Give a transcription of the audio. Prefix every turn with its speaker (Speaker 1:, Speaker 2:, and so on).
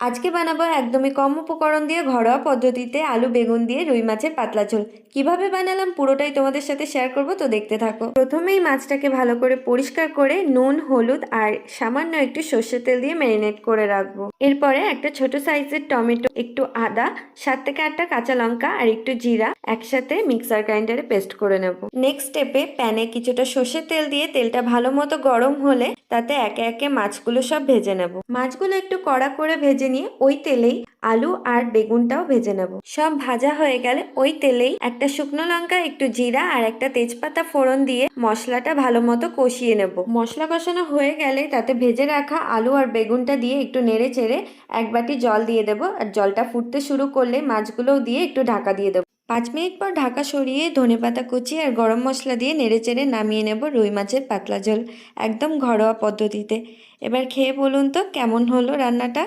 Speaker 1: আজকে বানাবো একদমই কম উপকরণ দিয়ে ঘরোয়া পদ্ধতিতে আলু বেগুন দিয়ে রুই মাছের পাতলা ঝোল। কিভাবে বানালাম পুরোটাই তোমাদের সাথে শেয়ার করব, তো দেখতে থাকো। প্রথমেই মাছটাকে ভালো করে পরিষ্কার করে নুন হলুদ আর সামান্য একটু সর্ষের তেল দিয়ে ম্যারিনেট করে রাখবো। এরপরে একটা ছোট সাইজের টমেটো, একটু আদা, 7 থেকে 8টা কাঁচা লঙ্কা আর একটু জিরা একসাথে মিক্সার গ্রাইন্ডারে পেস্ট করে নেব। নেক্সট স্টেপে প্যানে কিছুটা সর্ষের তেল দিয়ে তেলটা ভালো মতো গরম হলে তাতে একে একে মাছগুলো সব ভেজে নেব। মাছগুলো একটু কড়া করে ভেজে নিয়ে ওই তেলেই আলু আর বেগুনটাও ভেজে নেব। সব ভাজা হয়ে গেলে ওই তেলেই একটা শুকনো লঙ্কা, একটু জিরা আর একটা তেজপাতা ফোড়ন দিয়ে মশলাটা ভালো মতো কষিয়ে নেব। মশলা কষানো হয়ে গেলে তাতে ভেজে রাখা আলু আর বেগুনটা দিয়ে একটু নেড়ে চেড়ে 1 বাটি জল দিয়ে দেবো। আর জলটা ফুটতে শুরু করলে মাছগুলোও দিয়ে একটু ঢাকা দিয়ে দেবো। 5 মিনিট পর ঢাকা সরিয়ে ধনেপাতা কুচি আর গরম মশলা দিয়ে নেড়েচেড়ে নামিয়ে নেব রুই মাছের পাতলা ঝোল, একদম ঘরোয়া পদ্ধতিতে। এবার খেয়ে বলুন তো কেমন হলো রান্নাটা।